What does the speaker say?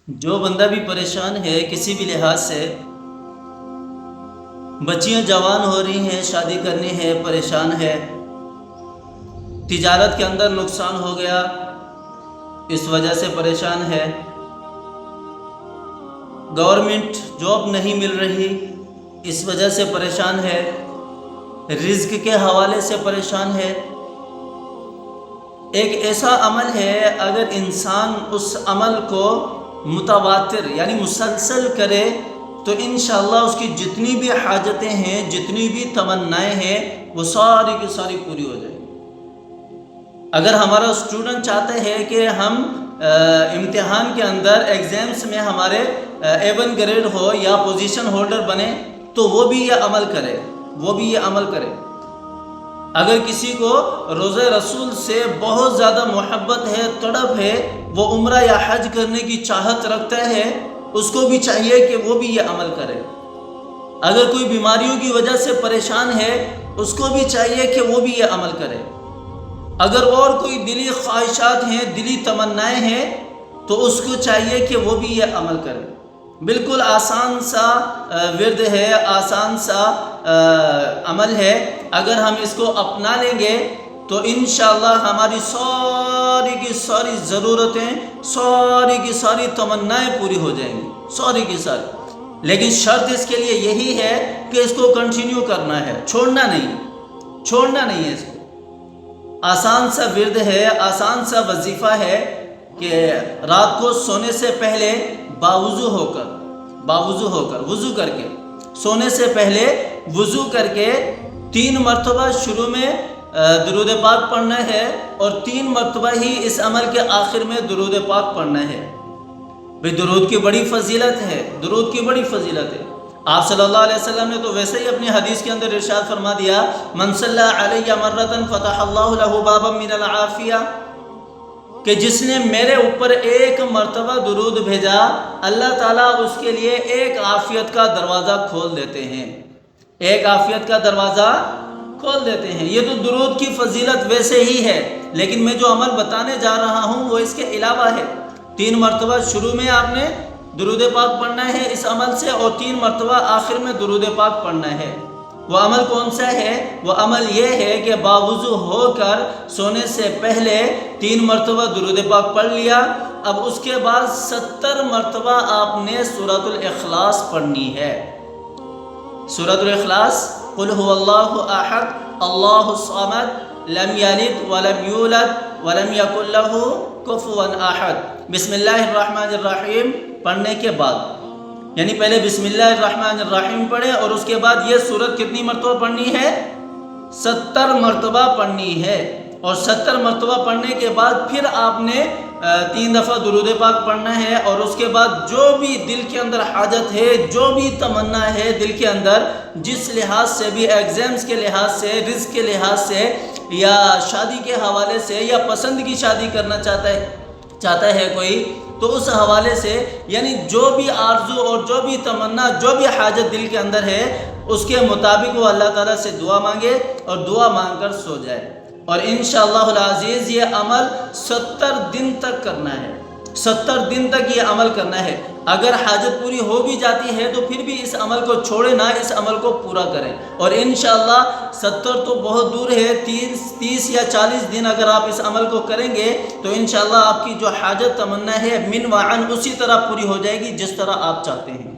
جو بندہ بھی پریشان ہے کسی بھی لحاظ سے، بچیاں جوان ہو رہی ہیں، شادی کرنی ہے، پریشان ہے، تجارت کے اندر نقصان ہو گیا اس وجہ سے پریشان ہے، گورنمنٹ جاب نہیں مل رہی اس وجہ سے پریشان ہے، رزق کے حوالے سے پریشان ہے۔ ایک ایسا عمل ہے اگر انسان اس عمل کو متواتر یعنی مسلسل کرے تو انشاءاللہ اس کی جتنی بھی حاجتیں ہیں، جتنی بھی تمنائیں ہیں، وہ ساری کی ساری پوری ہو جائیں۔ اگر ہمارا اسٹوڈنٹ چاہتا ہے کہ ہم امتحان کے اندر ایگزامس میں ہمارے A1 گریڈ ہو یا پوزیشن ہولڈر بنے تو وہ بھی یہ عمل کرے، اگر کسی کو روزہ رسول سے بہت زیادہ محبت ہے، تڑپ ہے، وہ عمرہ یا حج کرنے کی چاہت رکھتا ہے، اس کو بھی چاہیے کہ وہ بھی یہ عمل کرے۔ اگر کوئی بیماریوں کی وجہ سے پریشان ہے، اس کو بھی چاہیے کہ وہ بھی یہ عمل کرے۔ اگر اور کوئی دلی خواہشات ہیں، دلی تمنائیں ہیں، تو اس کو چاہیے کہ وہ بھی یہ عمل کرے۔ بالکل آسان سا ورد ہے، آسان سا عمل ہے، اگر ہم اس کو اپنا لیں گے تو انشاءاللہ ہماری ساری کی ساری ضرورتیں، ساری کی ساری تمنائیں پوری ہو جائیں گی، ساری کی ساری۔ لیکن شرط اس کے لیے یہی ہے کہ اس کو کنٹینیو کرنا ہے، چھوڑنا نہیں ہے اس کو۔ آسان سا ورد ہے، آسان سا وظیفہ ہے کہ رات کو سونے سے پہلے باوضو ہو کر وضو کر کے سونے سے پہلے وضو کر کے 3 مرتبہ شروع میں درود پاک پڑھنا ہے اور 3 مرتبہ ہی اس عمل کے آخر میں درود پاک پڑھنا ہے۔ درود کی بڑی فضیلت ہے، آپ صلی اللہ علیہ وسلم نے تو ویسے ہی اپنی حدیث کے اندر ارشاد فرما دیا، من صلی علیہ مرۃ فتح اللہ لہ بابا من العافیہ، کہ جس نے میرے اوپر 1 مرتبہ درود بھیجا، اللہ تعالیٰ اس کے لیے ایک عافیت کا دروازہ کھول دیتے ہیں، یہ تو درود کی فضیلت ویسے ہی ہے، لیکن میں جو عمل بتانے جا رہا ہوں وہ اس کے علاوہ ہے۔ 3 مرتبہ شروع میں آپ نے درود پاک پڑھنا ہے اس عمل سے، اور 3 مرتبہ آخر میں درود پاک پڑھنا ہے۔ وہ عمل کون سا ہے؟ وہ عمل یہ ہے کہ باوضو ہو کر سونے سے پہلے 3 مرتبہ درود پاک پڑھ لیا، اب اس کے بعد 70 مرتبہ آپ نے سورۃ الاخلاص پڑھنی ہے۔ سورۃ الاخلاص، قل هو اللہ احد اللہ الصمد لم یلد ولم یولد ولم یکن لہ کفوا احد، بسم اللہ الرحمن الرحیم پڑھنے کے بعد، یعنی پہلے بسم اللہ الرحمن الرحیم پڑھے اور اس کے بعد یہ سورت کتنی مرتبہ پڑھنی ہے؟ 70 مرتبہ پڑھنی ہے، اور 70 مرتبہ پڑھنے کے بعد پھر آپ نے 3 دفعہ درود پاک پڑھنا ہے، اور اس کے بعد جو بھی دل کے اندر حاجت ہے، جو بھی تمنا ہے دل کے اندر، جس لحاظ سے بھی، ایگزامز کے لحاظ سے، رزق کے لحاظ سے، یا شادی کے حوالے سے، یا پسند کی شادی کرنا چاہتا ہے کوئی، تو اس حوالے سے یعنی جو بھی آرزو اور جو بھی تمنا، جو بھی حاجت دل کے اندر ہے، اس کے مطابق وہ اللہ تعالیٰ سے دعا مانگے اور دعا مانگ کر سو جائے۔ اور انشاءاللہ العزیز یہ عمل 70 دن تک کرنا ہے، 70 دن تک یہ عمل کرنا ہے۔ اگر حاجت پوری ہو بھی جاتی ہے تو پھر بھی اس عمل کو چھوڑے نہ، اس عمل کو پورا کریں، اور انشاءاللہ 70 تو بہت دور ہے، 30 یا 40 دن اگر آپ اس عمل کو کریں گے تو انشاءاللہ آپ کی جو حاجت تمنا ہے من وعن اسی طرح پوری ہو جائے گی جس طرح آپ چاہتے ہیں۔